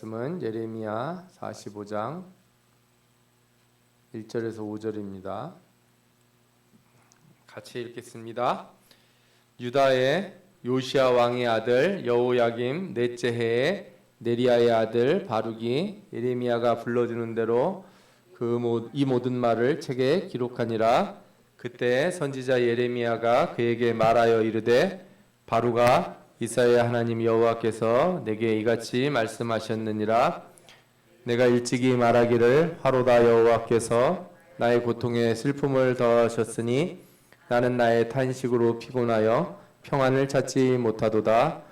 말씀은 예레미야 45장 1절에서 5절입니다. 같이 읽겠습니다. 유다의 요시야 왕의 아들 여호야김 넷째 해에 네리야의 아들 바룩이 예레미야가 불러주는 대로 이 모든 말을 책에 기록하니라. 그때 선지자 예레미야가 그에게 말하여 이르되, 바룩아, 이스라엘 하나님 여호와께서 내게 이같이 말씀하셨느니라. 내가 일찍이 말하기를 화로다 여호와께서 나의 고통에 슬픔을 더하셨으니 나는 나의 탄식으로 피곤하여 평안을 찾지 못하도다.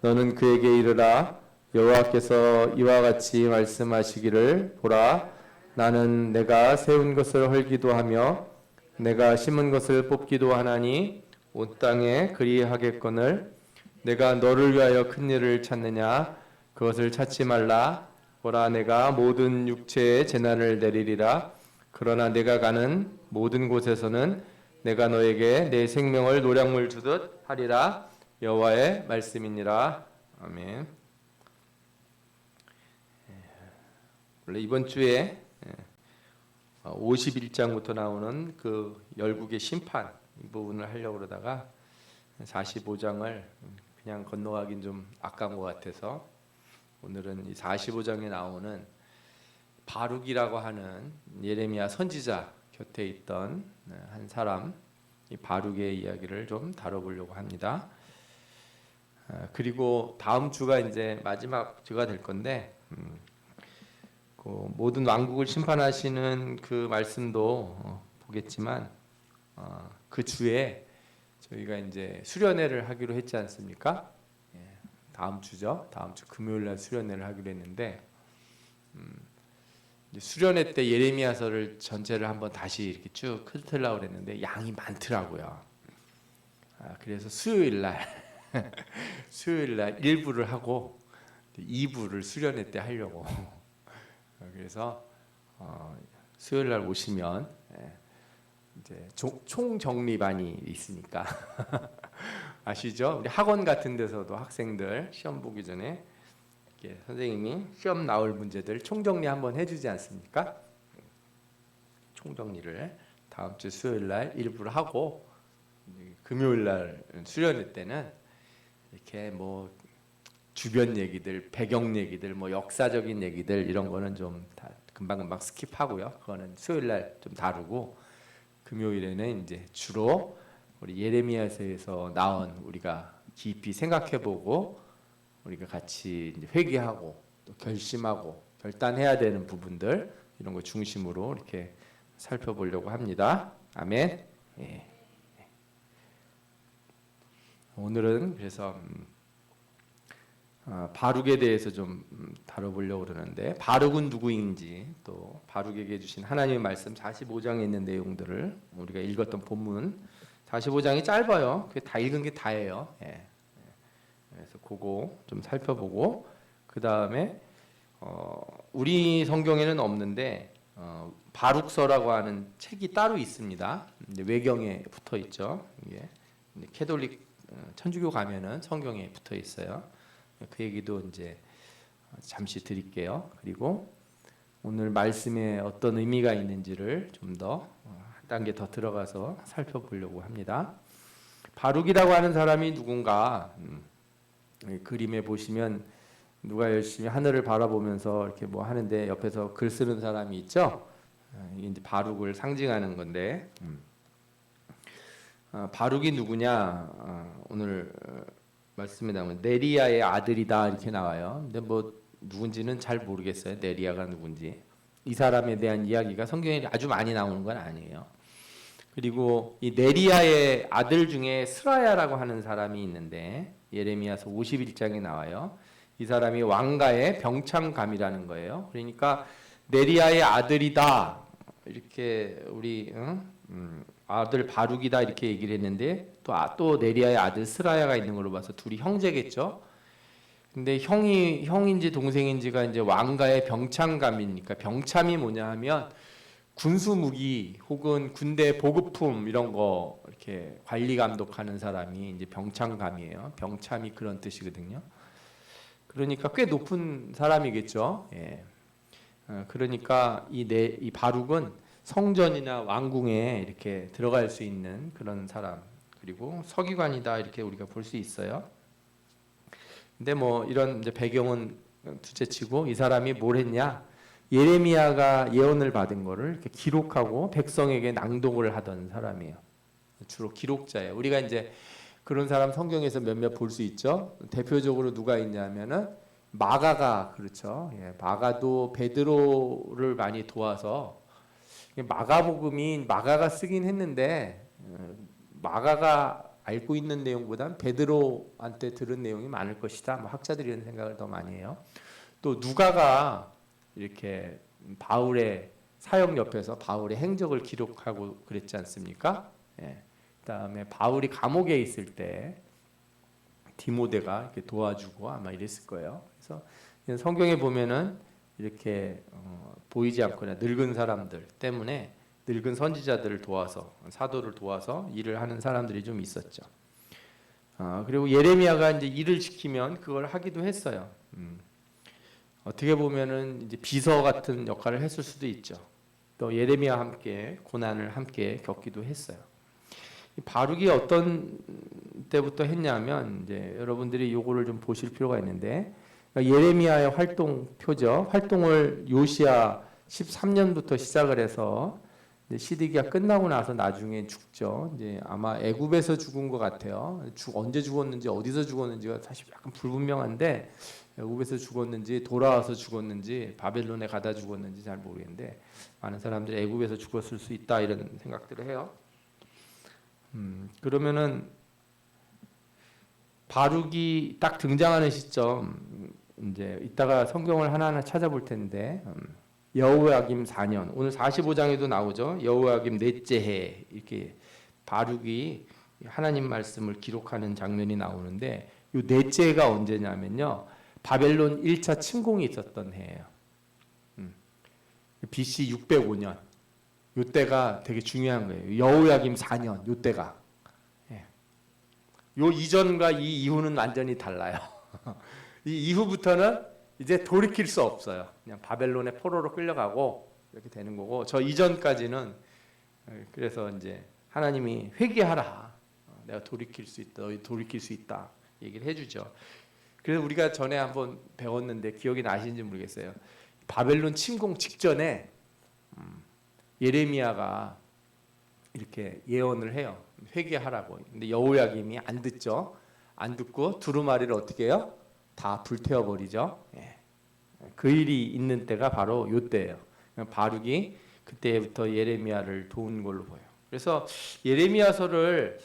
너는 그에게 이르라. 여호와께서 이와 같이 말씀하시기를, 보라, 나는 내가 세운 것을 헐기도 하며 내가 심은 것을 뽑기도 하나니 온 땅에 그리하겠거늘 내가 너를 위하여 큰 일을 찾느냐? 그것을 찾지 말라. 보라, 내가 모든 육체에 재난을 내리리라. 그러나 내가 가는 모든 곳에서는 내가 너에게 내 생명을 노량물 주듯 하리라. 여호와의 말씀이니라. 아멘. 원래 이번 주에 51장부터 나오는 그 열국의 심판 이 부분을 하려고 그러다가 45장을 그냥 건너가긴 좀 아까운 것 같아서 오늘은 이 45장에 나오는 바룩이라고 하는 예레미야 선지자 곁에 있던 한 사람, 이 바룩의 이야기를 좀 다뤄보려고 합니다. 그리고 다음 주가 이제 마지막 주가 될 건데 모든 왕국을 심판하시는 그 말씀도 보겠지만 그 주에 저희가 이제 수련회를 하기로 했지 않습니까? 다음 주죠. 다음 주 금요일 날 수련회를 하기로 했는데 수련회 때 예레미야서를 전체를 한번 다시 이렇게 쭉 훑으려고 그랬는데 양이 많더라고요. 그래서 수요일 날 1부를 하고 2부를 수련회 때 하려고. 그래서 수요일 날 오시면 이제 총정리반이 있으니까 아시죠? 우리 학원 같은 데서도 학생들 시험 보기 전에 이렇게 선생님이 시험 나올 문제들 총정리 한번 해주지 않습니까? 총정리를 다음 주 수요일 날 일부를 하고 금요일 날 수련회 때는 이렇게 뭐 주변 얘기들, 배경 얘기들, 뭐 역사적인 얘기들 이런 거는 좀 다 금방금방 스킵하고요. 그거는 수요일 날 좀 다루고 금요일에는 이제 주로 우리 예레미야서에서 나온 우리가 깊이 생각해보고 우리가 같이 이제 회개하고 또 결심하고 결단해야 되는 부분들 이런 거 중심으로 이렇게 살펴보려고 합니다. 아멘. 예. 오늘은 그래서 바룩에 대해서 좀 다뤄보려고 그러는데 바룩은 누구인지 또 바룩에게 주신 하나님의 말씀 45장에 있는 내용들을 우리가 읽었던 본문 45장이 짧아요. 그게 다 읽은 게 다예요. 예. 그래서 그거 좀 살펴보고 그 다음에 우리 성경에는 없는데 바룩서라고 하는 책이 따로 있습니다. 외경에 붙어 있죠. 이게 캐톨릭 천주교 가면은 성경에 붙어 있어요. 그 얘기도 이제 잠시 드릴게요. 그리고 오늘 말씀에 어떤 의미가 있는지를 좀 더 한 단계 더 들어가서 살펴보려고 합니다. 바룩이라고 하는 사람이 누군가? 그림에 보시면 누가 열심히 하늘을 바라보면서 이렇게 뭐 하는데 옆에서 글 쓰는 사람이 있죠. 이게 이제 바룩을 상징하는 건데 바룩이 누구냐? 오늘 말씀에 나오면 네리야의 아들이다 이렇게 나와요. 근데 뭐 누군지는 잘 모르겠어요. 네리야가 누군지. 이 사람에 대한 이야기가 성경에 아주 많이 나오는 건 아니에요. 그리고 이 네리야의 아들 중에 스라야라고 하는 사람이 있는데 예레미야서 51장에 나와요. 이 사람이 왕가의 병창감이라는 거예요. 그러니까 네리야의 아들이다 이렇게 우리 아들 바룩이다 이렇게 얘기를 했는데 또 네리야의 아들 스라야가 있는 걸로 봐서 둘이 형제겠죠. 근데 형인지 동생인지가 이제 왕가의 병참감이니까 병참이 뭐냐 하면 군수 무기 혹은 군대 보급품 이런 거 이렇게 관리 감독하는 사람이 이제 병참감이에요. 병참이 그런 뜻이거든요. 그러니까 꽤 높은 사람이겠죠. 예. 그러니까 이 바룩은 성전이나 왕궁에 이렇게 들어갈 수 있는 그런 사람, 그리고 서기관이다 이렇게 우리가 볼 수 있어요. 근데 뭐 이런 이제 배경은 둘째치고 이 사람이 뭘 했냐? 예레미야가 예언을 받은 거를 이렇게 기록하고 백성에게 낭독을 하던 사람이에요. 주로 기록자예요. 우리가 이제 그런 사람 성경에서 몇몇 볼 수 있죠. 대표적으로 누가 있냐면은 마가가 그렇죠. 예, 마가도 베드로를 많이 도와서 마가복음이 마가가 쓰긴 했는데 마가가 알고 있는 내용보단 베드로한테 들은 내용이 많을 것이다. 뭐 학자들이 이런 생각을 더 많이 해요. 또 누가가 이렇게 바울의 사역 옆에서 바울의 행적을 기록하고 그랬지 않습니까? 예. 그다음에 바울이 감옥에 있을 때 디모데가 이렇게 도와주고 아마 이랬을 거예요. 그래서 성경에 보면은 이렇게 보이지 않거나 늙은 사람들 때문에 늙은 선지자들을 도와서 사도를 도와서 일을 하는 사람들이 좀 있었죠. 그리고 예레미야가 이제 일을 시키면 그걸 하기도 했어요. 어떻게 보면은 이제 비서 같은 역할을 했을 수도 있죠. 또 예레미야와 함께 고난을 함께 겪기도 했어요. 바룩이 어떤 때부터 했냐면 이제 여러분들이 요거를 좀 보실 필요가 있는데 그러니까 예레미야의 활동표죠. 활동을 요시야 13년부터 시작을 해서 시드기가 끝나고 나서 나중에 죽죠. 이제 아마 애굽에서 죽은 것 같아요. 언제 죽었는지 어디서 죽었는지가 사실 약간 불분명한데 애굽에서 죽었는지 돌아와서 죽었는지 바벨론에 가다 죽었는지 잘 모르겠는데 많은 사람들이 애굽에서 죽었을 수 있다 이런 생각들을 해요. 그러면은 바룩이 딱 등장하는 시점 이제 이따가 성경을 하나하나 찾아볼 텐데 여호야김 4년 오늘 45장에도 나오죠. 여호야김 넷째 해 이렇게 바룩이 하나님 말씀을 기록하는 장면이 나오는데 이 넷째 해가 언제냐면요. 바벨론 1차 침공이 있었던 해예요. BC 605년 요때가 되게 중요한 거예요. 여호야김 4년 요때가. 예. 요 이전과 이 이후는 완전히 달라요. 이 이후부터는 이제 돌이킬 수 없어요. 그냥 바벨론의 포로로 끌려가고 이렇게 되는 거고 저 이전까지는 그래서 이제 하나님이 회개하라. 내가 돌이킬 수 있다. 너희 돌이킬 수 있다. 얘기를 해주죠. 그래서 우리가 전에 한번 배웠는데 기억이 나시는지 모르겠어요. 바벨론 침공 직전에 예레미야가 이렇게 예언을 해요. 회개하라고. 근데 여호야김이 안 듣죠. 안 듣고 두루마리를 어떻게 해요? 다 불태워 버리죠. 예. 그 일이 있는 때가 바로 요때예요. 바룩이 그때부터 예레미야를 도운 걸로 보여요. 그래서 예레미야서를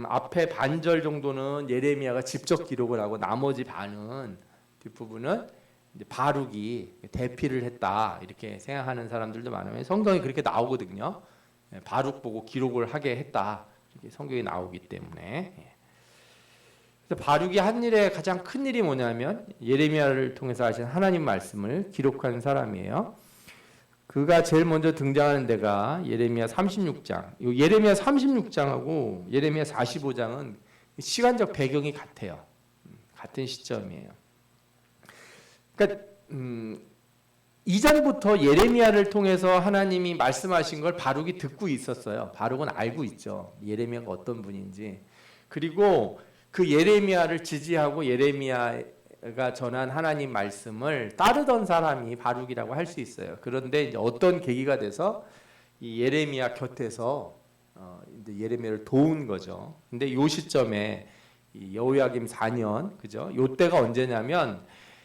앞에 반절 정도는 예레미야가 직접 기록을 하고 나머지 반은 뒷부분은 이제 바룩이 대피를 했다 이렇게 생각하는 사람들도 많으면 성경이 그렇게 나오거든요. 바룩 보고 기록을 하게 했다 이렇게 성경이 나오기 때문에. 그래서 바룩이 한 일의 가장 큰 일이 뭐냐면 예레미야를 통해서 하신 하나님 말씀을 기록한 사람이에요. 그가 제일 먼저 등장하는 데가 예레미야 36장. 예레미야 36장하고 예레미야 45장은 시간적 배경이 같아요. 같은 시점이에요. 그러니까 이전부터 예레미야를 통해서 하나님이 말씀하신 걸 바룩이 듣고 있었어요. 바룩은 알고 있죠. 예레미야가 어떤 분인지. 그리고 그 예레미야를 지지하고 예레미야가 전한 하나님 말씀을 따르던 사람이 바룩이라고 할 수 있어요. 그런데 이제 어떤 계기가 돼서 이 예레미야 곁에서 이제 예레미야를 도운 거죠. 근데 요 시점에 이 여호야김 4년 그죠? 요 때가 언제냐면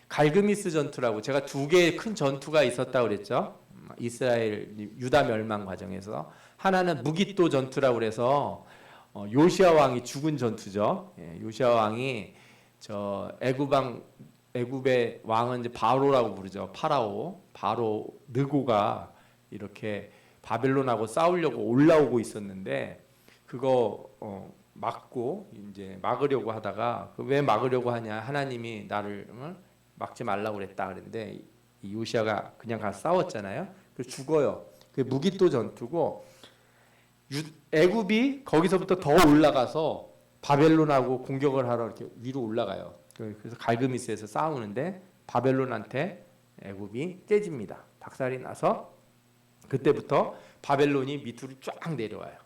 갈그미스 전투라고 제가 두 개의 큰 전투가 있었다고 그랬죠. 이스라엘 유다 멸망 과정에서 하나는 무깃도 전투라고 그래서 요시야 왕이 죽은 전투죠. 예, 요시야 왕이 저 애굽의 왕은 이제 바로라고 부르죠. 바로 느고가 이렇게 바벨론하고 싸우려고 올라오고 있었는데 그거 막고 이제 막으려고 하다가 왜 막으려고 하냐? 하나님이 나를 막지 말라고 그랬다 그랬는데 이 요시야가 그냥 가서 싸웠잖아요. 그래서 죽어요. 그 무깃도 전투고 애굽이 거기서부터 더 올라가서 바벨론하고 공격을 하러 이렇게 위로 올라가요. 그래서 갈그미스에서 싸우는데 바벨론한테 애굽이 깨집니다. 박살이 나서 그때부터 바벨론이 밑으로 쫙 내려와요.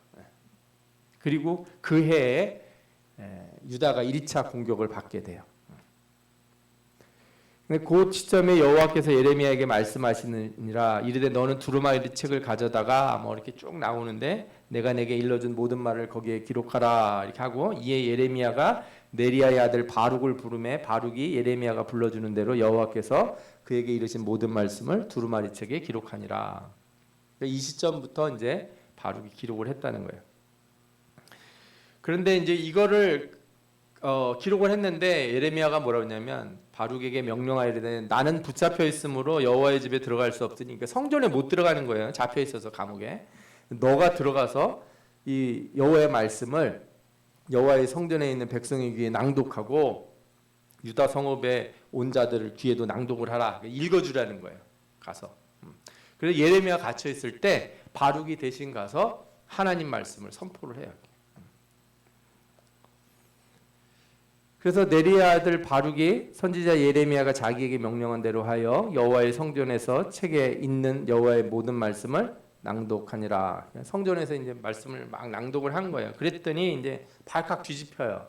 그리고 그 해에 유다가 1차 공격을 받게 돼요. 그 시점에 여호와께서 예레미야에게 말씀하시느니라 이르되 너는 두루마리 책을 가져다가 뭐 이렇게 쭉 나오는데 내가 내게 일러준 모든 말을 거기에 기록하라 이렇게 하고 이에 예레미야가 네리야의 아들 바룩을 부르매 바룩이 예레미야가 불러주는 대로 여호와께서 그에게 이르신 모든 말씀을 두루마리 책에 기록하니라. 이 시점부터 이제 바룩이 기록을 했다는 거예요. 그런데 이제 이거를 기록을 했는데 예레미야가 뭐라고 했냐면 바룩에게 명령하이르되 나는 붙잡혀 있으므로 여호와의 집에 들어갈 수 없으니 그러니까 성전에 못 들어가는 거예요. 잡혀 있어서 감옥에. 너가 들어가서 이 여호와의 말씀을 여호와의 성전에 있는 백성의 귀에 낭독하고 유다 성읍의 온 자들을 귀에도 낭독을 하라. 읽어주라는 거예요. 가서. 그래서 예레미야 갇혀 있을 때 바룩이 대신 가서 하나님 말씀을 선포를 해요. 그래서 네리야 아들 바룩이 선지자 예레미야가 자기에게 명령한 대로 하여 여호와의 성전에서 책에 있는 여호와의 모든 말씀을 낭독하니라. 성전에서 이제 말씀을 막 낭독을 한 거예요. 그랬더니 이제 발칵 뒤집혀요.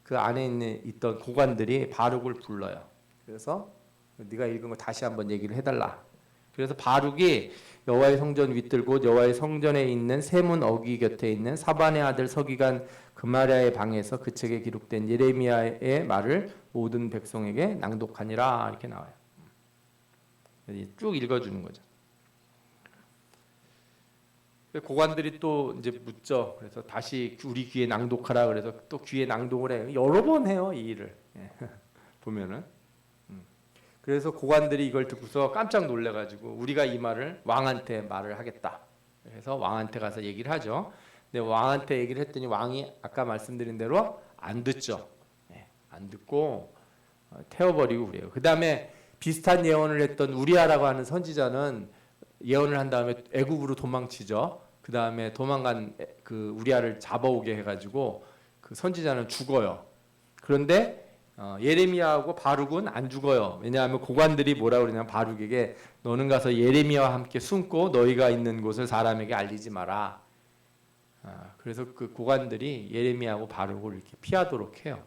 그 안에 있던 고관들이 바룩을 불러요. 그래서 네가 읽은 거 다시 한번 얘기를 해달라. 그래서 바룩이 여호와의 성전 윗들 곧 여호와의 성전에 있는 세문 어귀 곁에 있는 사반의 아들 서기관 그마랴의 방에서 그 책에 기록된 예레미야의 말을 모든 백성에게 낭독하니라 이렇게 나와요. 쭉 읽어주는 거죠. 고관들이 또 이제 묻죠. 그래서 다시 우리 귀에 낭독하라 그래서 또 귀에 낭독을 해요. 여러 번 해요 이 일을. 보면은. 그래서 고관들이 이걸 듣고서 깜짝 놀래가지고 우리가 이 말을 왕한테 말을 하겠다. 그래서 왕한테 가서 얘기를 하죠. 근데 왕한테 얘기를 했더니 왕이 아까 말씀드린 대로 안 듣죠. 안 듣고 태워버리고 그래요. 그 다음에 비슷한 예언을 했던 우리아라고 하는 선지자는 예언을 한 다음에 애굽으로 도망치죠. 그 다음에 도망간 그 우리아를 잡아오게 해가지고 그 선지자는 죽어요. 그런데 예레미야하고 바룩은 안 죽어요. 왜냐하면 고관들이 뭐라고 그러냐면 바룩에게 너는 가서 예레미야와 함께 숨고 너희가 있는 곳을 사람에게 알리지 마라. 그래서 그 고관들이 예레미야하고 바룩을 이렇게 피하도록 해요.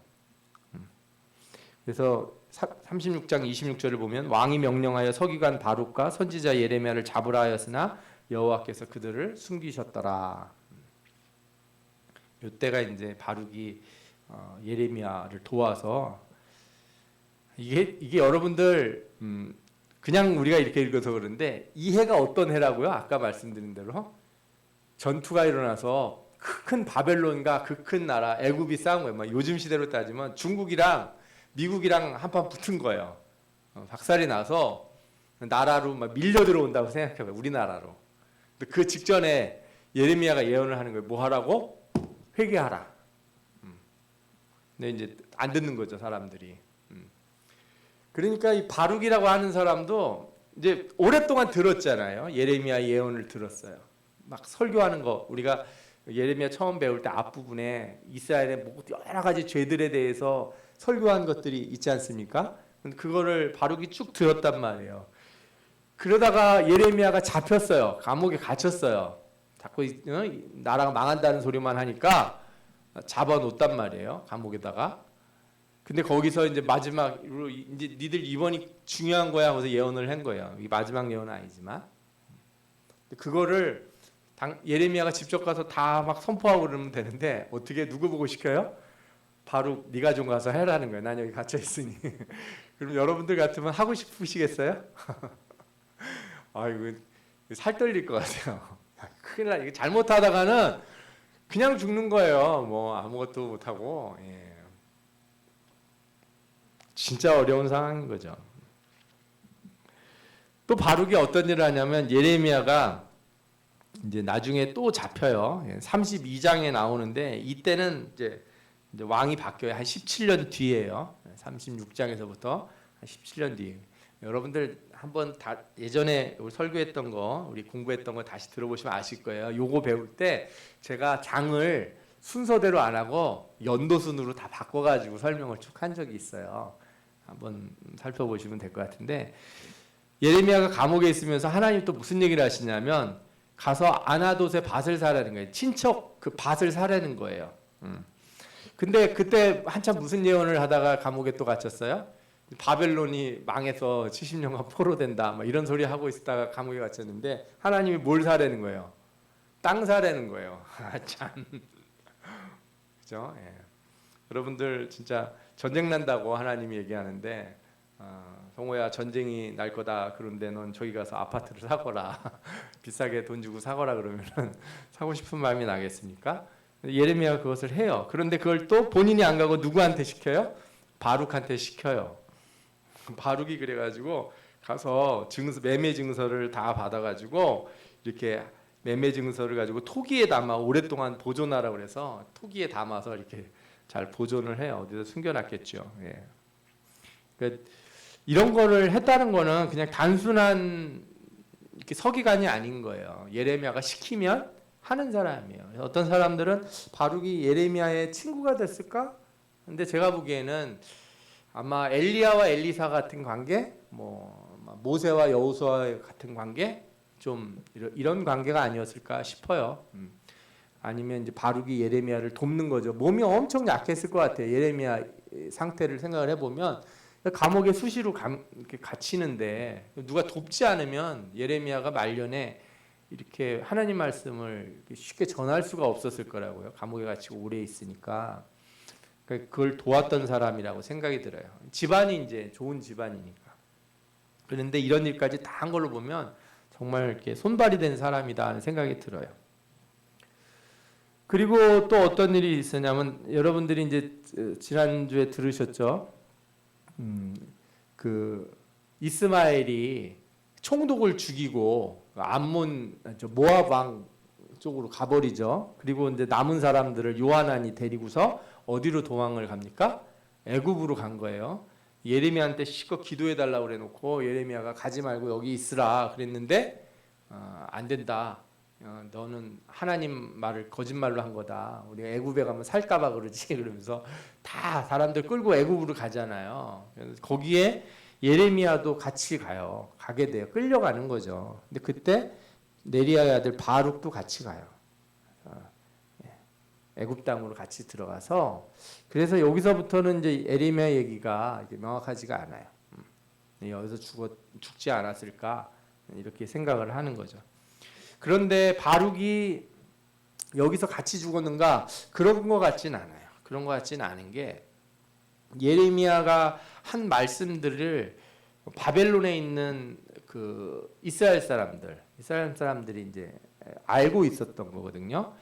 그래서 36장 26절을 보면 왕이 명령하여 서기관 바룩과 선지자 예레미야를 잡으라 하였으나 여호와께서 그들을 숨기셨더라. 이때가 이제 바룩이 예레미야를 도와서 이게 여러분들 그냥 우리가 이렇게 읽어서 그런데 이 해가 어떤 해라고요? 아까 말씀드린 대로 전투가 일어나서 큰 바벨론과 그 큰 나라 애굽이 싸운 거예요. 막 요즘 시대로 따지면 중국이랑 미국이랑 한판 붙은 거예요. 박살이 나서 나라로 막 밀려 들어온다고 생각해봐요. 우리나라로. 근데 그 직전에 예레미야가 예언을 하는 거예요. 뭐 하라고? 회개하라. 근데 이제 안 듣는 거죠, 사람들이. 그러니까 이 바룩이라고 하는 사람도 이제 오랫동안 들었잖아요. 예레미야 예언을 들었어요. 막 설교하는 거 우리가 예레미야 처음 배울 때 앞부분에 이스라엘의 여러 가지 죄들에 대해서 설교한 것들이 있지 않습니까? 그거를 바룩이 쭉 들었단 말이에요. 그러다가 예레미야가 잡혔어요. 감옥에 갇혔어요. 자꾸 나라가 망한다는 소리만 하니까 잡아놓았단 말이에요. 감옥에다가. 근데 거기서 이제 마지막으로 이제 니들 이번이 중요한 거야 하면서 예언을 한 거예요. 이 마지막 예언은 아니지만 그거를 예레미야가 직접 가서 다 막 선포하고 그러면 되는데 어떻게 누구 보고 시켜요? 바룩 네가 좀 가서 해라는 거예요. 난 여기 갇혀 있으니. 그럼 여러분들 같으면 하고 싶으시겠어요? 아이고 살 떨릴 것 같아요. 큰일 나. 이거 잘못하다가는 그냥 죽는 거예요. 뭐 아무것도 못하고. 진짜 어려운 상황인 거죠. 또 바룩이 어떤 일을 하냐면 예레미야가 이제 나중에 또 잡혀요. 32장에 나오는데 이때는 이제 왕이 바뀌어요. 한 17년 뒤에요. 36장에서부터 한 17년 뒤에. 여러분들 한번 다 예전에 우리 설교했던 거, 우리 공부했던 거 다시 들어보시면 아실 거예요. 요거 배울 때 제가 장을 순서대로 안 하고 연도순으로 다 바꿔가지고 설명을 쭉 한 적이 있어요. 한번 살펴보시면 될 것 같은데, 예레미야가 감옥에 있으면서 하나님 또 무슨 얘기를 하시냐면 가서 아나돗의 밭을 사라는 거예요. 친척 그 밭을 사라는 거예요. 근데 그때 한참 무슨 예언을 하다가 감옥에 또 갇혔어요? 바벨론이 망해서 70년간 포로된다, 뭐 이런 소리 하고 있다가 감옥에 갇혔는데 하나님이 뭘 사라는 거예요? 땅 사라는 거예요. 참, 그죠? 예. 여러분들 진짜 전쟁 난다고 하나님이 얘기하는데, 성호야 전쟁이 날 거다. 그런데 넌 저기 가서 아파트를 사거라. 비싸게 돈 주고 사거라 그러면은 사고 싶은 마음이 나겠습니까? 예레미야가 그것을 해요. 그런데 그걸 또 본인이 안 가고 누구한테 시켜요? 바룩한테 시켜요. 바룩이 그래가지고 가서 매매 증서를 다 받아가지고 이렇게 매매 증서를 가지고 토기에 담아 오랫동안 보존하라 그래서 토기에 담아서 이렇게 잘 보존을 해요. 어디서 숨겨놨겠죠. 예. 그러니까 이런 거를 했다는 거는 그냥 단순한 이렇게 서기관이 아닌 거예요. 예레미야가 시키면 하는 사람이에요. 어떤 사람들은 바룩이 예레미야의 친구가 됐을까? 근데 제가 보기에는 아마 엘리야와 엘리사 같은 관계, 뭐 모세와 여호수아 같은 관계, 좀 이런 관계가 아니었을까 싶어요. 아니면 이제 바룩이 예레미야를 돕는 거죠. 몸이 엄청 약했을 것 같아요. 예레미야 상태를 생각을 해보면 감옥에 수시로 이렇게 갇히는데 누가 돕지 않으면 예레미야가 말년에 이렇게 하나님 말씀을 쉽게 전할 수가 없었을 거라고요. 감옥에 갇히고 오래 있으니까. 그걸 도왔던 사람이라고 생각이 들어요. 집안이 이제 좋은 집안이니까. 그런데 이런 일까지 다 한 걸로 보면 정말 이렇게 손발이 된 사람이다 하는 생각이 들어요. 그리고 또 어떤 일이 있었냐면 여러분들이 이제 지난주에 들으셨죠? 그 이스마엘이 총독을 죽이고 암몬 모압 왕 쪽으로 가버리죠. 그리고 이제 남은 사람들을 요하난이 데리고서 어디로 도망을 갑니까? 애굽으로 간 거예요. 예레미야한테 실컷 기도해 달라고 그래놓고 예레미야가 가지 말고 여기 있으라 그랬는데 안 된다. 너는 하나님 말을 거짓말로 한 거다. 우리가 애굽에 가면 살까봐 그러지. 그러면서 다 사람들 끌고 애굽으로 가잖아요. 그래서 거기에 예레미야도 같이 가요. 가게 돼요. 끌려가는 거죠. 근데 그때 네리야의 아들 바룩도 같이 가요. 애굽 땅으로 같이 들어가서 그래서 여기서부터는 이제 예레미야 얘기가 명확하지가 않아요. 여기서 죽지 않았을까 이렇게 생각을 하는 거죠. 그런데 바룩이 여기서 같이 죽었는가? 그런 것 같진 않아요. 그런 것 같진 않은 게 예레미야가 한 말씀들을 바벨론에 있는 그 이스라엘 사람들이 이제 알고 있었던 거거든요.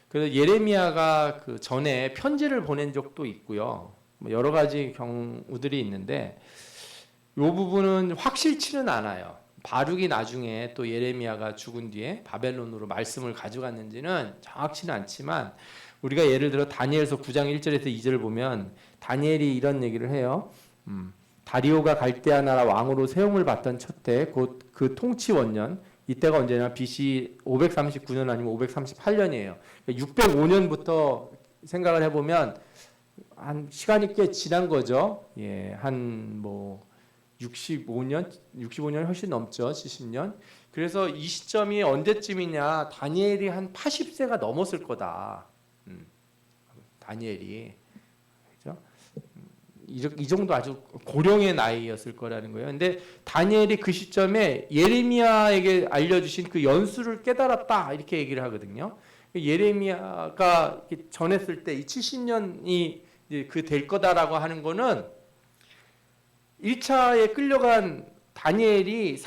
그래서 예레미야가 그 전에 편지를 보낸 적도 있고요. 뭐 여러 가지 경우들이 있는데 이 부분은 확실치는 않아요. 바룩이 나중에 또 예레미야가 죽은 뒤에 바벨론으로 말씀을 가져갔는지는 정확치는 않지만 우리가 예를 들어 다니엘서 9장 1절에서 2절을 보면 다니엘이 이런 얘기를 해요. 다리오가 갈대아 나라 왕으로 세움을 받던 첫 해 곧 그 통치 원년, 이때가 언제냐? BC 539년 아니면 538년이에요. 605년부터 생각을 해보면 한 시간이 꽤 지난 거죠. 예, 한 뭐 65년 훨씬 넘죠. 70년. 그래서 이 시점이 언제쯤이냐? 다니엘이 한 80세가 넘었을 거다. 다니엘이. 그죠? 이 정도 아주 고령의 나이였을 거라는 거예요. 근데 다니엘이 그 시점에 예레미야에게 알려주신 그 연수를 깨달았다 이렇게 얘기를 하거든요. 예레미야가 전했을 때 이 70년이 그 될 거다라고 하는 거는 1차에 끌려간 다니엘이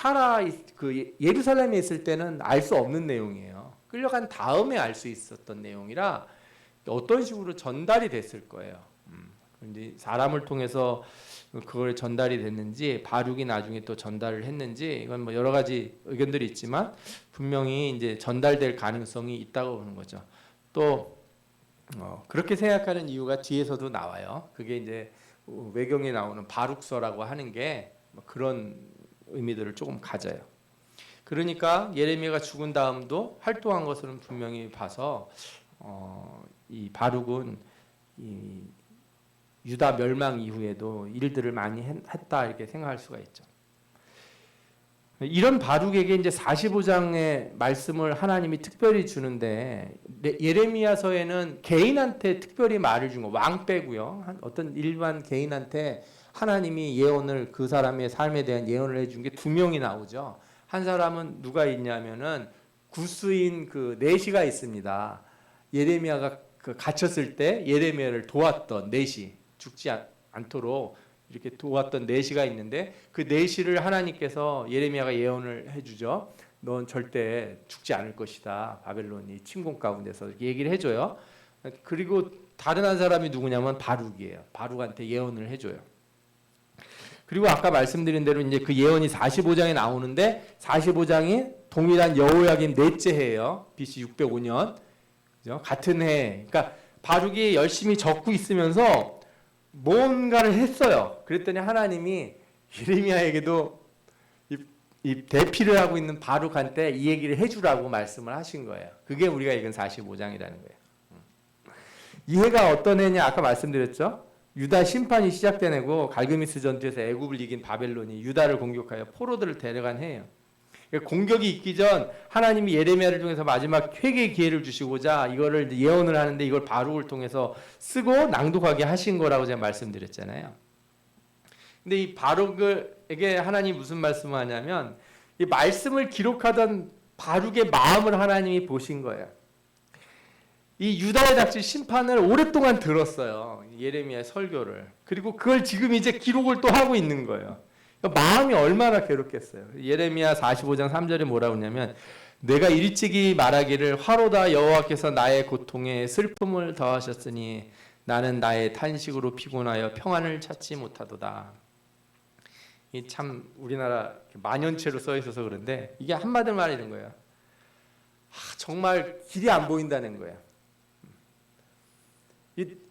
그 예루살렘에 있을 때는 알 수 없는 내용이에요. 끌려간 다음에 알 수 있었던 내용이라 어떤 식으로 전달이 됐을 거예요. 근데 사람을 통해서 그걸 전달이 됐는지 바룩이 나중에 또 전달을 했는지 이건 뭐 여러 가지 의견들이 있지만 분명히 이제 전달될 가능성이 있다고 보는 거죠. 또 그렇게 생각하는 이유가 뒤에서도 나와요. 그게 이제 외경에 나오는 바룩서라고 하는 게 그런 의미들을 조금 가져요. 그러니까 예레미야가 죽은 다음도 활동한 것은 분명히 봐서 이 바룩은 이 유다 멸망 이후에도 일들을 많이 했다 이렇게 생각할 수가 있죠. 이런 바룩에게 이제 45장의 말씀을 하나님이 특별히 주는데 예레미야서에는 개인한테 특별히 말을 준 거, 왕 빼고요. 어떤 일반 개인한테 하나님이 예언을 그 사람의 삶에 대한 예언을 해준 게 2명이 나오죠. 한 사람은 누가 있냐면은 구스인 그 내시가 있습니다. 예레미야가 갇혔을 때 예레미야를 도왔던 내시, 죽지 않도록 이렇게 도왔던 내시가 있는데 그 내시를 하나님께서 예레미야가 예언을 해주죠. 넌 절대 죽지 않을 것이다. 바벨론이 침공 가운데서 이렇게 얘기를 해줘요. 그리고 다른 한 사람이 누구냐면 바룩이에요. 바룩한테 예언을 해줘요. 그리고 아까 말씀드린 대로 이제 그 예언이 45장에 나오는데 45장이 동일한 여호야김 넷째 해예요. BC 605년. 그죠? 같은 해. 그러니까 바룩이 열심히 적고 있으면서 뭔가를 했어요. 그랬더니 하나님이 예레미야에게도 이 대피를 하고 있는 바룩한테 이 얘기를 해주라고 말씀을 하신 거예요. 그게 우리가 읽은 45장이라는 거예요. 이 해가 어떤 해냐 아까 말씀드렸죠. 유다 심판이 시작된 해고 갈그미스 전투에서 애굽을 이긴 바벨론이 유다를 공격하여 포로들을 데려간 해예요. 공격이 있기 전 하나님이 예레미야를 통해서 마지막 회개의 기회를 주시고자 이거를 예언을 하는데 이걸 바룩을 통해서 쓰고 낭독하게 하신 거라고 제가 말씀드렸잖아요. 근데 이 바룩에게 하나님이 무슨 말씀을 하냐면 이 말씀을 기록하던 바룩의 마음을 하나님이 보신 거예요. 이 유다에 닥칠 심판을 오랫동안 들었어요. 예레미야의 설교를. 그리고 그걸 지금 이제 기록을 또 하고 있는 거예요. 마음이 얼마나 괴롭겠어요. 예레미야 45장 3절에 뭐라고 하냐면 내가 일찍이 말하기를 화로다 여호와께서 나의 고통에 슬픔을 더하셨으니 나는 나의 탄식으로 피곤하여 평안을 찾지 못하도다. 이 참 우리나라 만연체로 써 있어서 그런데 이게 한마디 말 이런 거예요. 정말 길이 안 보인다는 거예요.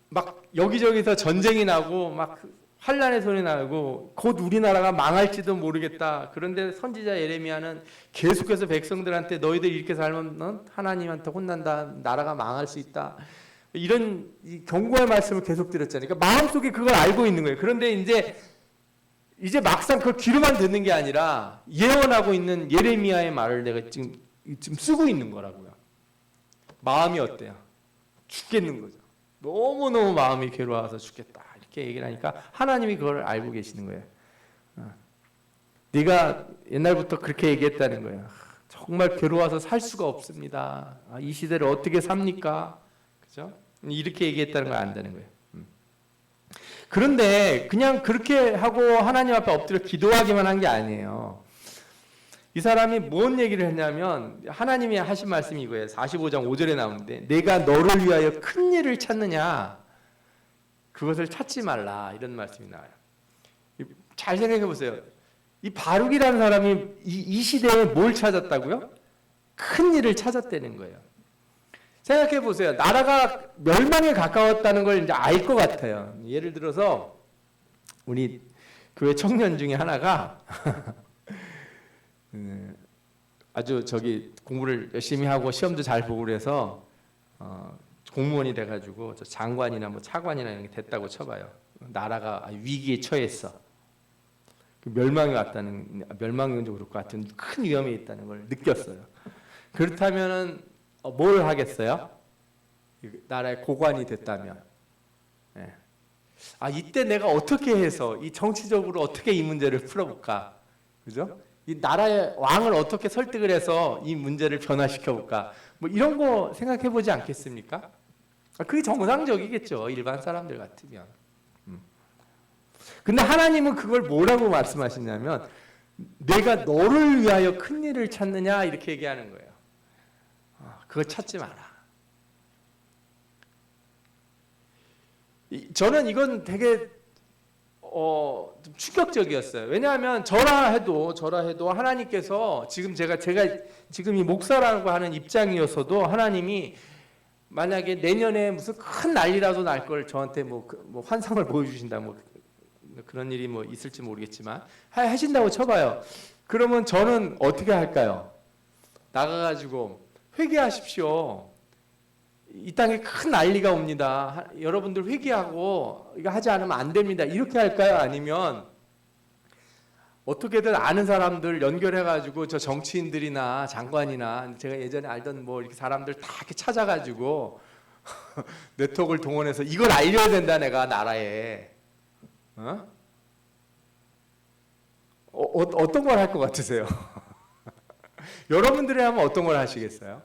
막 여기저기서 전쟁이 나고 막 환란의 소리 나고 곧 우리나라가 망할지도 모르겠다. 그런데 선지자 예레미야는 계속해서 백성들한테 너희들 이렇게 살면 하나님한테 혼난다. 나라가 망할 수 있다. 이런 경고의 말씀을 계속 드렸잖아요. 그러니까 마음속에 그걸 알고 있는 거예요. 그런데 이제 막상 그걸 귀로만 듣는 게 아니라 예언하고 있는 예레미야의 말을 내가 지금 쓰고 있는 거라고요. 마음이 어때요? 죽겠는 거죠. 너무너무 마음이 괴로워서 죽겠다. 이렇게 얘기를 하니까 하나님이 그걸 알고 계시는 거예요. 네가 옛날부터 그렇게 얘기했다는 거예요. 정말 괴로워서 살 수가 없습니다. 이 시대를 어떻게 삽니까? 그죠? 이렇게 얘기했다는 걸 안다는 거예요. 그런데 그냥 그렇게 하고 하나님 앞에 엎드려 기도하기만 한 게 아니에요. 이 사람이 뭔 얘기를 했냐면 하나님이 하신 말씀이 이거예요. 45장 5절에 나오는데 내가 너를 위하여 큰 일을 찾느냐 그것을 찾지 말라 이런 말씀이 나와요. 잘 생각해 보세요. 이 바룩이라는 사람이 이 시대에 뭘 찾았다고요? 큰 일을 찾았다는 거예요. 생각해 보세요. 나라가 멸망에 가까웠다는 걸 이제 알 것 같아요. 예를 들어서 우리 교회 청년 중에 하나가 아주 공부를 열심히 하고 시험도 잘 보고 그래서 공무원이 돼가지고 장관이나 뭐 차관이나 이런 게 됐다고 쳐봐요. 나라가 위기에 처했어. 멸망이 멸망이 그렇고 같은 큰 위험에 있다는 걸 느꼈어요. 그렇다면은 뭘 하겠어요? 나라의 고관이 됐다면, 이때 내가 어떻게 해서 이 정치적으로 어떻게 이 문제를 풀어볼까, 그죠? 이 나라의 왕을 어떻게 설득을 해서 이 문제를 변화시켜 볼까, 뭐 이런 거 생각해 보지 않겠습니까? 그게 정상적이겠죠, 일반 사람들 같으면. 근데 하나님은 그걸 뭐라고 말씀하시냐면 내가 너를 위하여 큰 일을 찾느냐 이렇게 얘기하는 거예요. 그거 찾지 마라. 저는 이건 되게 좀 충격적이었어요. 왜냐하면 저라 해도 하나님께서 제가 지금 이 목사라고 하는 입장이어서도 하나님이 만약에 내년에 무슨 큰 난리라도 날 걸 저한테 뭐 환상을 보여주신다 그런 일이 있을지 모르겠지만 하신다고 쳐봐요. 그러면 저는 어떻게 할까요? 나가가지고 회개하십시오. 이 땅에 큰 난리가 옵니다. 여러분들 회개하고 이거 하지 않으면 안 됩니다. 이렇게 할까요? 아니면 어떻게든 아는 사람들 연결해가지고 저 정치인들이나 장관이나 제가 예전에 알던 뭐 이렇게 사람들 다 이렇게 찾아가지고 네트워크를 동원해서 이걸 알려야 된다 내가 나라에 어떤 걸 할 것 같으세요? 여러분들이 하면 어떤 걸 하시겠어요?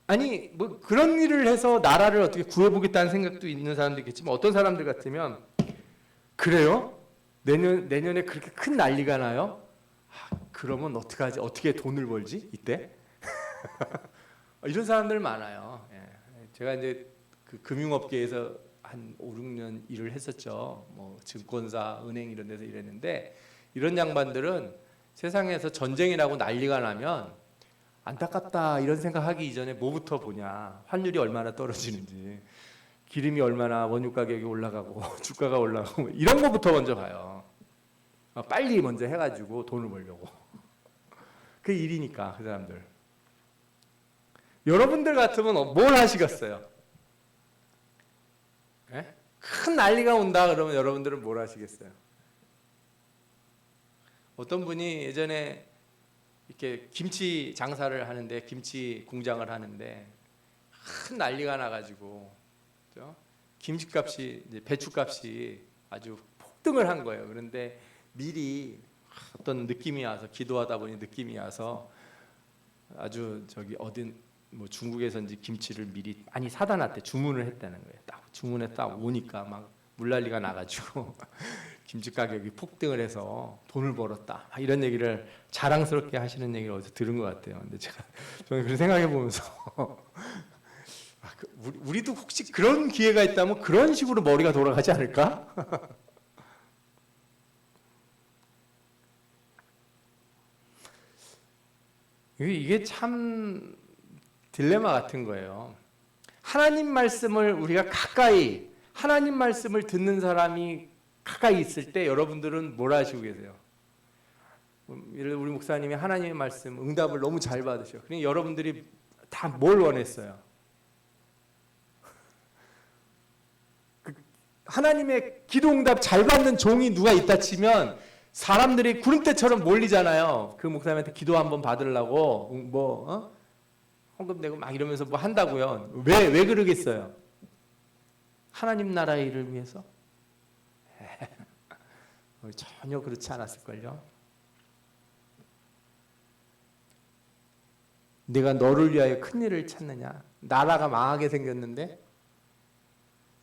아니 뭐 그런 일을 해서 나라를 어떻게 구해보겠다는 생각도 있는 사람도 있겠지만 어떤 사람들 같으면 그래요? 내년에 그렇게 큰 난리가 나요? 그러면 어떡하지? 어떻게 돈을 벌지? 이때? 이런 사람들 많아요. 제가 이제 그 금융업계에서 한 5, 6년 일을 했었죠. 뭐 증권사, 은행 이런 데서 일했는데 이런 양반들은 세상에서 전쟁이라고 난리가 나면 안타깝다 이런 생각하기 이전에 뭐부터 보냐. 환율이 얼마나 떨어지는지, 기름이 얼마나 원유 가격이 올라가고 주가가 올라가고 이런 거부터 먼저 봐요. 빨리 먼저 해가지고 돈을 벌려고. 그 일이니까 그 사람들. 여러분들 같으면 뭘 하시겠어요? 네? 큰 난리가 온다 그러면 여러분들은 뭘 하시겠어요? 어떤 분이 예전에 이렇게 김치 장사를 하는데 김치 공장을 하는데 큰 난리가 나가지고 김치값이 이제 배추값이 아주 폭등을 한 거예요. 그런데 미리 어떤 느낌이 와서 기도하다 보니 느낌이 와서 아주 저기 어딘 뭐 중국에서인지 김치를 미리 많이 사다 놨대. 주문을 했다는 거예요. 딱 주문에 딱 오니까 막 물난리가 나가지고 김치 가격이 폭등을 해서 돈을 벌었다. 이런 얘기를 자랑스럽게 하시는 얘기를 어디서 들은 것 같아요. 근데 저는 그렇게 생각해 보면서 우리도 혹시 그런 기회가 있다면 그런 식으로 머리가 돌아가지 않을까? 이게 참 딜레마 같은 거예요. 하나님 말씀을 우리가 가까이, 하나님 말씀을 듣는 사람이 가까이 있을 때 여러분들은 뭘 하시고 계세요? 우리 목사님이 하나님의 말씀 응답을 너무 잘 받으셔. 그러니까 여러분들이 다 뭘 원했어요? 하나님의 기도 응답 잘 받는 종이 누가 있다 치면 사람들이 구름대처럼 몰리잖아요. 그 목사님한테 기도 한번 받으려고 뭐 헌금 내고 막 이러면서 뭐 한다고요. 왜 그러겠어요? 하나님 나라의 일을 위해서? 전혀 그렇지 않았을걸요. 내가 너를 위하여 큰 일을 찾느냐? 나라가 망하게 생겼는데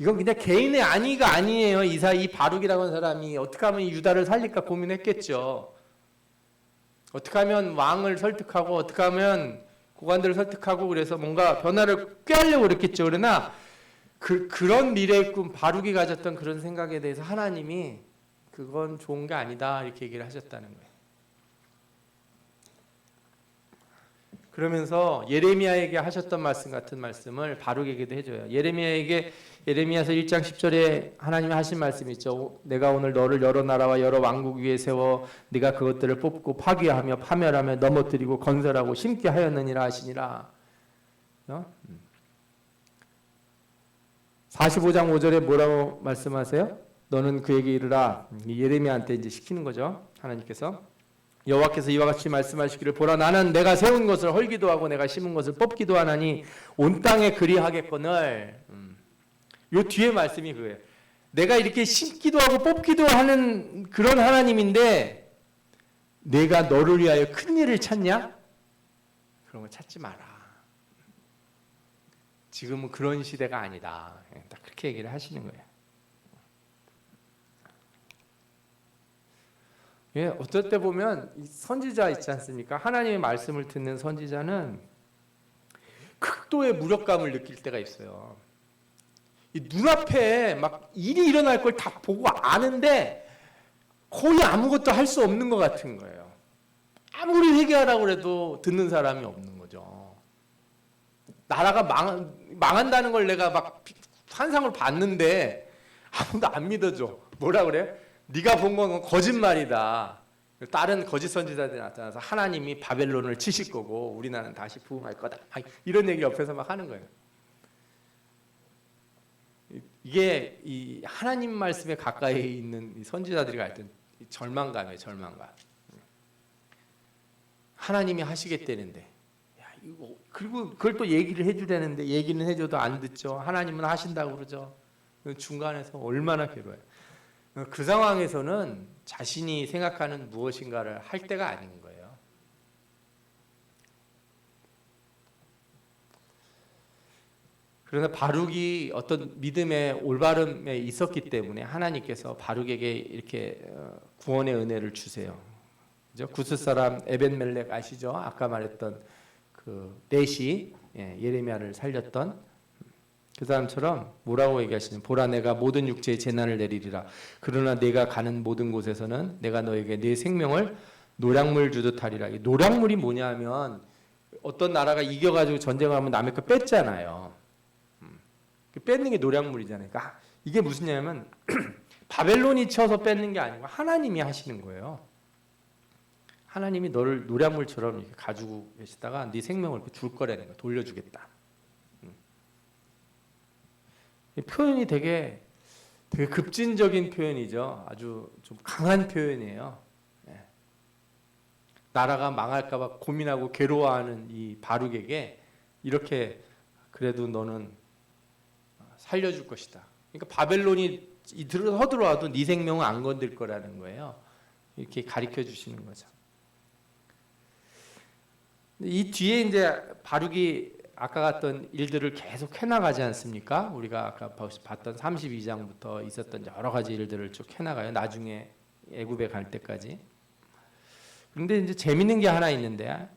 이건 그냥 개인의 안위가 아니에요. 이 바룩이라고 하는 사람이 어떻게 하면 유다를 살릴까 고민했겠죠. 어떻게 하면 왕을 설득하고 어떻게 하면 고관들을 설득하고 그래서 뭔가 변화를 꾀하려고 그랬겠죠. 그러나 그런 미래의 꿈 바룩이 가졌던 그런 생각에 대해서 하나님이 그건 좋은 게 아니다 이렇게 얘기를 하셨다는 거예요. 그러면서 예레미야에게 하셨던 말씀 같은 말씀을 바룩에게도 해줘요. 예레미야서 1장 10절에 하나님이 하신 말씀이 있죠. 내가 오늘 너를 여러 나라와 여러 왕국 위에 세워 네가 그것들을 뽑고 파괴하며 파멸하며 넘어뜨리고 건설하고 심게 하였느니라 하시니라. 45장 5절에 뭐라고 말씀하세요? 너는 그에게 이르라. 예레미야한테 이제 시키는 거죠. 하나님께서 여호와께서 이와 같이 말씀하시기를 보라 나는 내가 세운 것을 헐기도 하고 내가 심은 것을 뽑기도 하나니 온 땅에 그리하겠거늘. 요 뒤에 말씀이 그거예요. 내가 이렇게 심기도 하고 뽑기도 하는 그런 하나님인데 내가 너를 위하여 큰 일을 찾냐? 그런 거 찾지 마라. 지금은 그런 시대가 아니다. 딱 그렇게 얘기를 하시는 거예요. 예, 어떨 때 보면 이 선지자 있지 않습니까? 하나님의 말씀을 듣는 선지자는 극도의 무력감을 느낄 때가 있어요. 이 눈앞에 막 일이 일어날 걸 다 보고 아는데 거의 아무것도 할 수 없는 것 같은 거예요. 아무리 회개하라고 해도 듣는 사람이 없는 거죠. 나라가 망한다는 걸 내가 막 환상을 봤는데 아무도 안 믿어줘. 뭐라 그래? 네가 본 건 거짓말이다. 다른 거짓 선지자들이 나타나서 하나님이 바벨론을 치실 거고 우리나라는 다시 부흥할 거다. 이런 얘기 옆에서 막 하는 거예요. 이게 이 하나님 말씀에 가까이 있는 이 선지자들이 갈 때 절망감이에요. 절망감. 하나님이 하시겠다는데, 그리고 그걸 또 얘기를 해주려는데 얘기는 해줘도 안 듣죠. 하나님은 하신다고 그러죠. 중간에서 얼마나 괴로워요. 그 상황에서는 자신이 생각하는 무엇인가를 할 때가 아닌 거예요. 그러나 바룩이 어떤 믿음의 올바름에 있었기 때문에 하나님께서 바룩에게 이렇게 구원의 은혜를 주세요. 그죠? 구스 사람 에벤멜렉 아시죠? 아까 말했던 그 넷이 예레미야를 살렸던 그 사람처럼 뭐라고 얘기하시냐면 보라 내가 모든 육체에 재난을 내리리라. 그러나 내가 가는 모든 곳에서는 내가 너에게 내 생명을 노량물 주듯 하리라. 이 노량물이 뭐냐면 어떤 나라가 이겨가지고 전쟁을 하면 남의 거 뺐잖아요. 뺏는 게 노량물이잖아요. 그러니까 이게 무슨 얘기냐면 바벨론이 쳐서 뺏는 게 아니고 하나님이 하시는 거예요. 하나님이 너를 노량물처럼 이렇게 가지고 계시다가 네 생명을 줄 거라는 거, 돌려주겠다. 표현이 되게 급진적인 표현이죠. 아주 좀 강한 표현이에요. 나라가 망할까봐 고민하고 괴로워하는 이 바룩에게 이렇게 그래도 너는 살려줄 것이다. 그러니까 바벨론이 서들어와도 네 생명은 안 건들 거라는 거예요. 이렇게 가르쳐 주시는 거죠. 이 뒤에 이제 바룩이 아까 갔던 일들을 계속 해나가지 않습니까? 우리가 아까 봤던 32장부터 있었던 여러 가지 일들을 쭉 해나가요. 나중에 애굽에 갈 때까지. 그런데 이제 재밌는 게 하나 있는데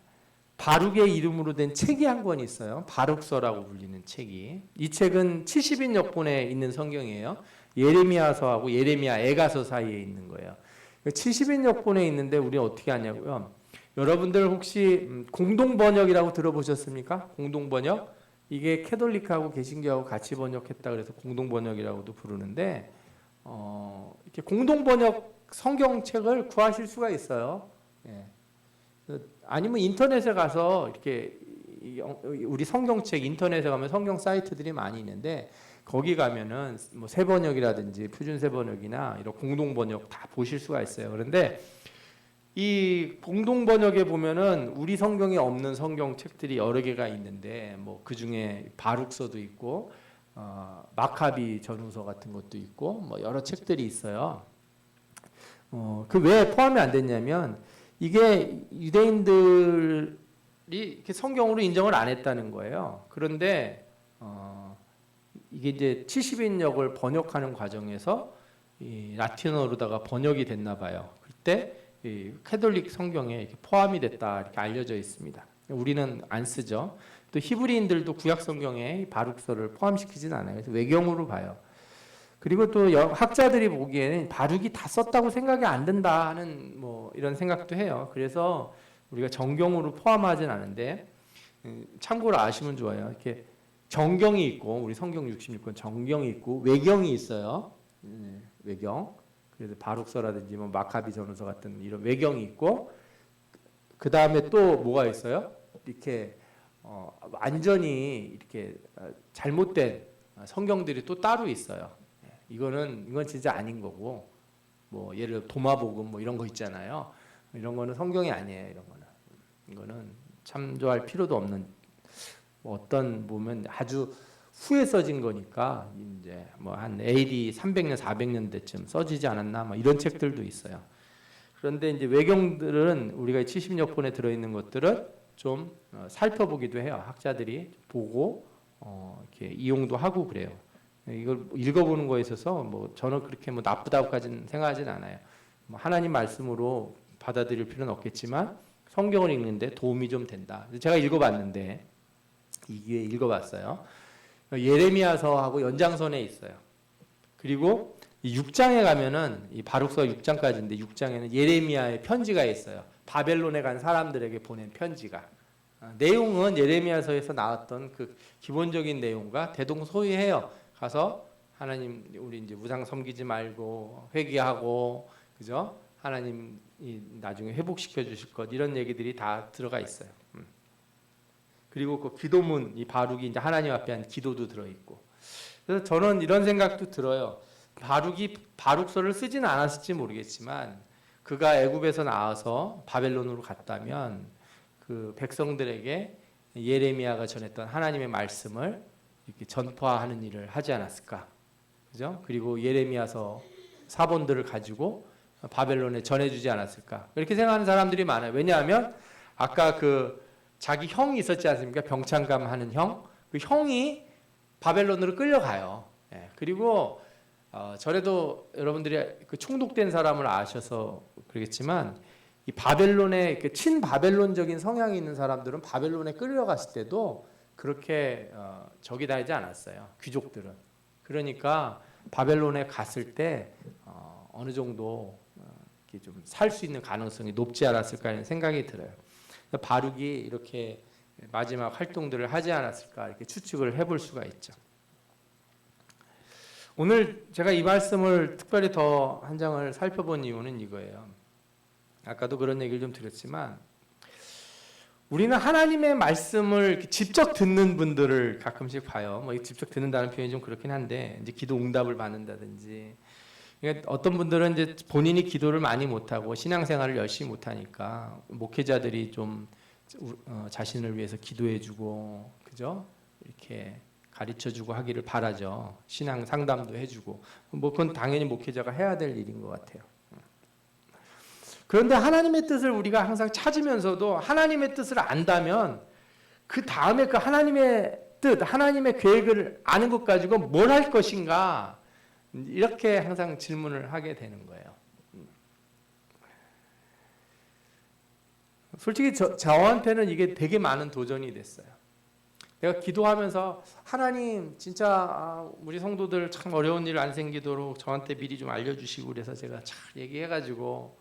바룩의 이름으로 된 책이 한 권 있어요. 바룩서라고 불리는 책이. 이 책은 70인 역본에 있는 성경이에요. 예레미야서하고 예레미야 애가서 사이에 있는 거예요. 70인 역본에 있는데 우리는 어떻게 하냐고요. 여러분들 혹시 공동번역이라고 들어보셨습니까? 공동번역? 이게 캐톨릭하고 개신교하고 같이 번역했다 그래서 공동번역이라고도 부르는데 이렇게 공동번역 성경책을 구하실 수가 있어요. 예. 아니면 인터넷에 가서 이렇게 우리 성경책 인터넷에 가면 성경 사이트들이 많이 있는데 거기 가면은 뭐 새번역이라든지 표준새번역이나 이런 공동번역 다 보실 수가 있어요. 그런데 이 공동번역에 보면은 우리 성경에 없는 성경책들이 여러 개가 있는데 뭐 그 중에 바룩서도 있고 마카비 전후서 같은 것도 있고 뭐 여러 책들이 있어요. 그 왜 포함이 안 됐냐면 이게 유대인들이 이렇게 성경으로 인정을 안 했다는 거예요. 그런데 이게 이제 70인역을 번역하는 과정에서 이 라틴어로다가 번역이 됐나 봐요. 그때 이 캐톨릭 성경에 이렇게 포함이 됐다 이렇게 알려져 있습니다. 우리는 안 쓰죠. 또 히브리인들도 구약 성경에 바룩서를 포함시키진 않아요. 그래서 외경으로 봐요. 그리고 또 학자들이 보기에는 바룩이 다 썼다고 생각이 안 든다 하는 뭐 이런 생각도 해요. 그래서 우리가 정경으로 포함하진 않은데 참고로 아시면 좋아요. 이렇게 정경이 있고 우리 성경 66권 정경이 있고 외경이 있어요. 외경. 그래서 바룩서라든지 뭐 마카비 전후서 같은 이런 외경이 있고 그 다음에 또 뭐가 있어요? 이렇게 완전히 이렇게 잘못된 성경들이 또 따로 있어요. 이건 진짜 아닌 거고 뭐 예를 들어 도마복음 뭐 이런 거 있잖아요. 이런 거는 성경이 아니에요. 이거는 참조할 필요도 없는 뭐 어떤 보면 아주 후에 써진 거니까 이제 뭐 한 AD 300년 400년대쯤 써지지 않았나 뭐 이런 책들도 있어요. 그런데 이제 외경들은 우리가 70여권에 들어 있는 것들은 좀 살펴보기도 해요. 학자들이 보고 이렇게 이용도 하고 그래요. 이걸 읽어보는 거에 있어서 뭐 저는 그렇게 뭐 나쁘다고까지는 생각하진 않아요. 뭐 하나님 말씀으로 받아들일 필요는 없겠지만 성경을 읽는데 도움이 좀 된다. 제가 읽어봤는데 이게 읽어봤어요. 예레미야서하고 연장선에 있어요. 그리고 이 6장에 가면은 이 바룩서 6장까지인데 6장에는 예레미야의 편지가 있어요. 바벨론에 간 사람들에게 보낸 편지가. 내용은 예레미야서에서 나왔던 그 기본적인 내용과 대동소이해요. 가서 하나님 우리 이제 우상 섬기지 말고 회개하고 그죠? 하나님 나중에 회복시켜 주실 것 이런 얘기들이 다 들어가 있어요. 그리고 그 기도문 이 바룩이 이제 하나님 앞에 한 기도도 들어 있고. 그래서 저는 이런 생각도 들어요. 바룩이 바룩서를 쓰지는 않았을지 모르겠지만 그가 애굽에서 나와서 바벨론으로 갔다면 그 백성들에게 예레미야가 전했던 하나님의 말씀을 이렇게 전파하는 일을 하지 않았을까, 그죠? 그리고 예레미야서 사본들을 가지고 바벨론에 전해주지 않았을까 그렇게 생각하는 사람들이 많아요. 왜냐하면 아까 그 자기 형이 있었지 않습니까? 병창감 하는 형, 그 형이 바벨론으로 끌려가요. 예, 그리고 전에도 여러분들이 그 총독된 사람을 아셔서 그러겠지만 이 바벨론의 그 친바벨론적인 성향이 있는 사람들은 바벨론에 끌려갔을 때도 그렇게 적이 다니지 않았어요. 귀족들은. 그러니까 바벨론에 갔을 때 어느 정도 좀 살 수 있는 가능성이 높지 않았을까 하는 생각이 들어요. 바룩이 이렇게 마지막 활동들을 하지 않았을까 이렇게 추측을 해볼 수가 있죠. 오늘 제가 이 말씀을 특별히 더 한 장을 살펴본 이유는 이거예요. 아까도 그런 얘기를 좀 드렸지만 우리는 하나님의 말씀을 직접 듣는 분들을 가끔씩 봐요. 뭐 직접 듣는다는 표현이 좀 그렇긴 한데 이제 기도 응답을 받는다든지 그러니까 어떤 분들은 이제 본인이 기도를 많이 못하고 신앙생활을 열심히 못하니까 목회자들이 좀 자신을 위해서 기도해주고 그죠? 이렇게 가르쳐주고 하기를 바라죠. 신앙 상담도 해주고 뭐 그건 당연히 목회자가 해야 될 일인 것 같아요. 그런데 하나님의 뜻을 우리가 항상 찾으면서도 하나님의 뜻을 안다면 그 다음에 그 하나님의 뜻, 하나님의 계획을 아는 것 가지고 뭘 할 것인가 이렇게 항상 질문을 하게 되는 거예요. 솔직히 저한테는 이게 되게 많은 도전이 됐어요. 내가 기도하면서 하나님 진짜 우리 성도들 참 어려운 일 안 생기도록 저한테 미리 좀 알려주시고 그래서 제가 잘 얘기해가지고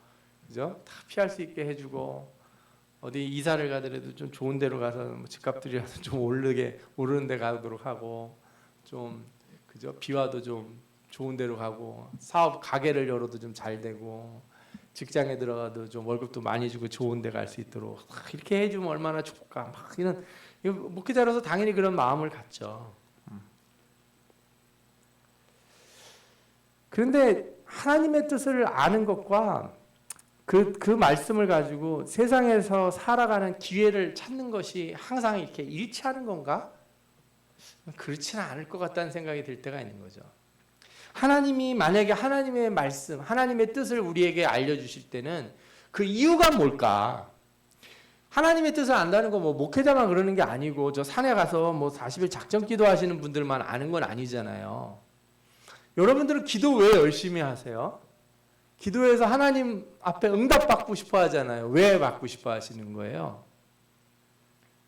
그죠? 다 피할 수 있게 해주고 어디 이사를 가더라도 좀 좋은 데로 가서 뭐 집값들이라도 좀 오르는 데 가도록 하고 좀 그죠? 비와도 좀 좋은 데로 가고 사업 가게를 열어도 좀 잘 되고 직장에 들어가도 좀 월급도 많이 주고 좋은 데 갈 수 있도록 이렇게 해주면 얼마나 좋을까 막 이런 목회자로서 당연히 그런 마음을 갖죠. 그런데 하나님의 뜻을 아는 것과 그 말씀을 가지고 세상에서 살아가는 기회를 찾는 것이 항상 이렇게 일치하는 건가? 그렇지는 않을 것 같다는 생각이 들 때가 있는 거죠. 하나님이 만약에 하나님의 말씀, 하나님의 뜻을 우리에게 알려주실 때는 그 이유가 뭘까? 하나님의 뜻을 안다는 거 뭐 목회자만 그러는 게 아니고 저 산에 가서 뭐 40일 작전 기도하시는 분들만 아는 건 아니잖아요. 여러분들은 기도 왜 열심히 하세요? 기도해서 하나님 앞에 응답받고 싶어 하잖아요. 왜 받고 싶어 하시는 거예요?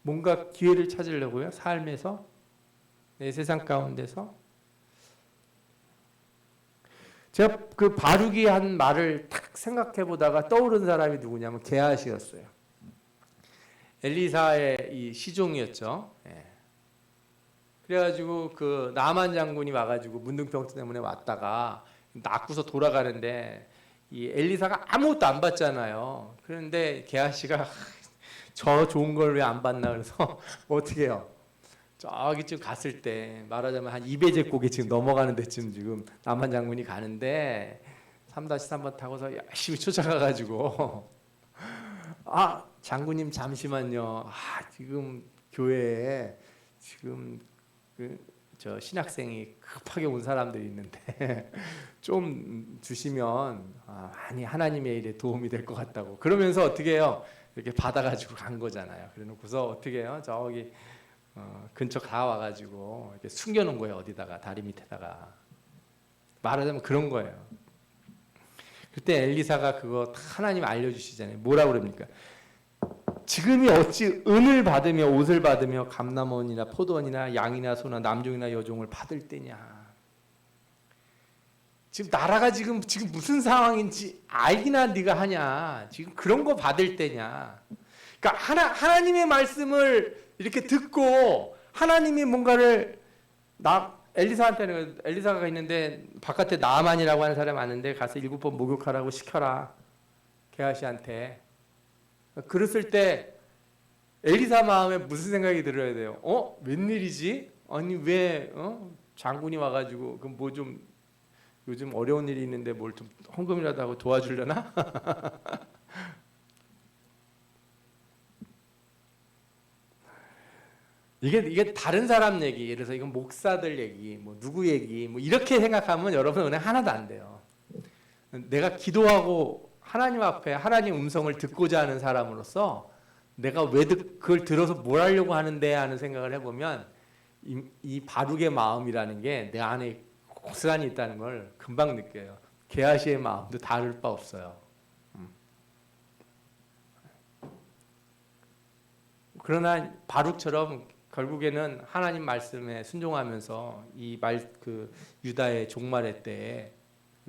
뭔가 기회를 찾으려고요? 삶에서? 내 세상 가운데서? 제가 그 바룩이 한 말을 딱 생각해 보다가 떠오른 사람이 누구냐면 게하시였어요. 엘리사의 이 시종이었죠. 예. 그래가지고 그 나만 장군이 와가지고 문둥병 때문에 왔다가 낫고서 돌아가는데 이 엘리사가 아무것도 안 받잖아요. 그런데 게하시가 저 좋은 걸 왜 안 받나 그래서 어떻게 해요? 저기쯤 갔을 때 말하자면 한 2배제국에 지금 넘어가는 데쯤 지금 남한 장군이 가는데 3-3번 타고서 열심히 쫓아가가지고 아 장군님 잠시만요. 지금 교회에 지금 저 신학생이 급하게 온 사람들이 있는데 좀 주시면 많이 하나님의 일에 도움이 될 것 같다고 그러면서 어떻게 해요? 이렇게 받아가지고 간 거잖아요. 그래놓고서 어떻게 해요? 저기 근처 다 와가지고 이렇게 숨겨놓은 거예요. 어디다가 다리 밑에다가 말하자면 그런 거예요. 그때 엘리사가 그거 하나님 알려주시잖아요. 뭐라 그럽니까? 지금이 어찌 은을 받으며 옷을 받으며 감람원이나 포도원이나 양이나 소나 남종이나 여종을 받을 때냐. 지금 나라가 지금 무슨 상황인지 알기나 네가 하냐. 지금 그런 거 받을 때냐. 그러니까 하나님의 말씀을 이렇게 듣고 하나님이 뭔가를 엘리사가 있는데 바깥에 나아만이라고 하는 사람이 왔는데 가서 7번 목욕하라고 시켜라. 게하시한테. 그랬을 때 엘리사 마음에 무슨 생각이 들어야 돼요? 웬일이지? 아니 왜 장군이 와가지고 그 뭐 좀 요즘 어려운 일이 있는데 뭘 좀 헌금이라도 하고 도와주려나? 이게 다른 사람 얘기, 예를 들어서 이건 목사들 얘기, 뭐 누구 얘기, 뭐 이렇게 생각하면 여러분 은혜 하나도 안 돼요. 내가 기도하고 하나님 앞에 하나님 음성을 듣고자 하는 사람으로서 내가 왜 그걸 들어서 뭘 하려고 하는데 하는 생각을 해보면 이 바룩의 마음이라는 게 내 안에 고스란히 있다는 걸 금방 느껴요. 게하시의 마음도 다를 바 없어요. 그러나 바룩처럼 결국에는 하나님 말씀에 순종하면서 그 유다의 종말의 때에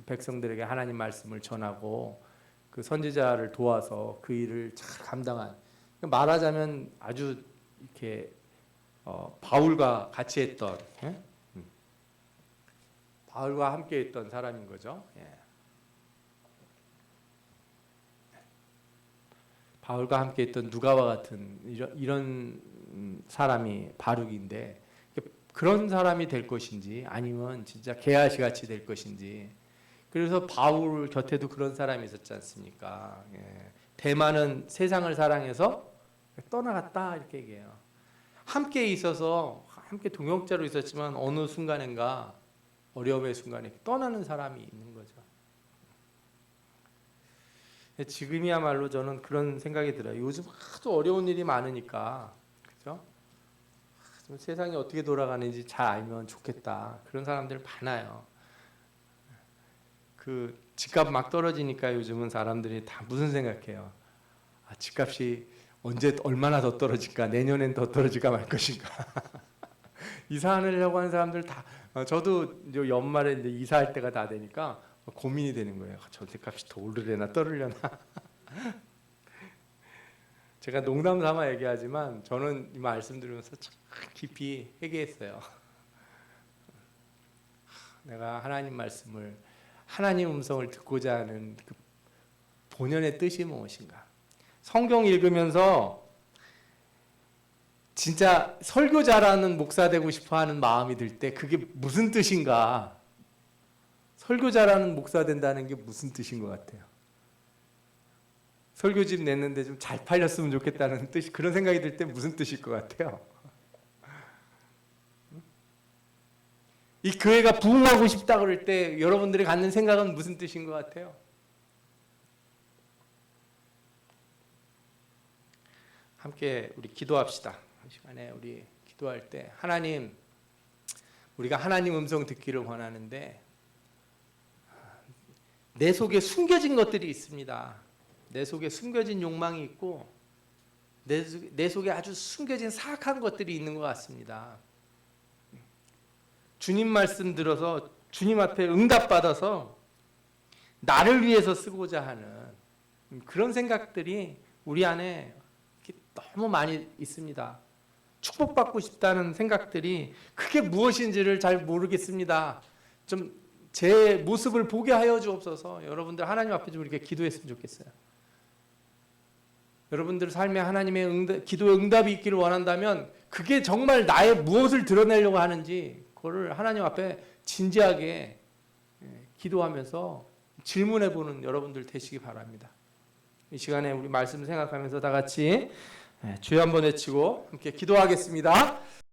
백성들에게 하나님 말씀을 전하고 그 선지자를 도와서 그 일을 잘 감당한, 말하자면 아주 이렇게 바울과 같이 했던, 바울과 함께 했던 사람인 거죠. 예. 바울과 함께 했던 누가와 같은 이런 사람이 바룩인데, 그런 사람이 될 것인지 아니면 진짜 게하시 같이 될 것인지. 그래서 바울 곁에도 그런 사람이 있었지 않습니까? 예. 대만은 세상을 사랑해서 떠나갔다 이렇게 얘기해요. 함께 있어서 함께 동역자로 있었지만 어느 순간인가 어려움의 순간에 떠나는 사람이 있는 거죠. 지금이야말로 저는 그런 생각이 들어요. 요즘 하도 어려운 일이 많으니까, 그죠? 좀 세상이 어떻게 돌아가는지 잘 알면 좋겠다. 그런 사람들 많아요. 그 집값 막 떨어지니까 요즘은 사람들이 다 무슨 생각해요? 집값이 언제 얼마나 더 떨어질까? 내년엔 더 떨어질까 말 것인가? 이사하려고 하는 사람들 다, 저도 이제 연말에 이제 이사할 때가 다 되니까 고민이 되는 거예요. 전세값이 더 오르려나 떨으려나. 제가 농담 삼아 얘기하지만 저는 이 말씀 들으면서 참 깊이 회개했어요. 내가 하나님 말씀을, 하나님 음성을 듣고자 하는 그 본연의 뜻이 무엇인가? 성경 읽으면서 진짜 설교자라는 목사 되고 싶어 하는 마음이 들 때 그게 무슨 뜻인가? 설교자라는 목사 된다는 게 무슨 뜻인 것 같아요? 설교집 냈는데 좀 잘 팔렸으면 좋겠다는 뜻이, 그런 생각이 들 때 무슨 뜻일 것 같아요? 이 교회가 부흥하고 싶다 그럴 때 여러분들이 갖는 생각은 무슨 뜻인 것 같아요? 함께 우리 기도합시다. 이 시간에 우리 기도할 때 하나님, 우리가 하나님 음성 듣기를 원하는데 내 속에 숨겨진 것들이 있습니다. 내 속에 숨겨진 욕망이 있고 내 속에 아주 숨겨진 사악한 것들이 있는 것 같습니다. 주님 말씀 들어서 주님 앞에 응답받아서 나를 위해서 쓰고자 하는 그런 생각들이 우리 안에 너무 많이 있습니다. 축복받고 싶다는 생각들이 그게 무엇인지를 잘 모르겠습니다. 좀 제 모습을 보게 하여 주옵소서. 여러분들 하나님 앞에 좀 이렇게 기도했으면 좋겠어요. 여러분들 삶에 하나님의 기도의 응답이 있기를 원한다면 그게 정말 나의 무엇을 드러내려고 하는지 그거를 하나님 앞에 진지하게 기도하면서 질문해보는 여러분들 되시기 바랍니다. 이 시간에 우리 말씀 생각하면서 다 같이 주여 한번 외치고 함께 기도하겠습니다.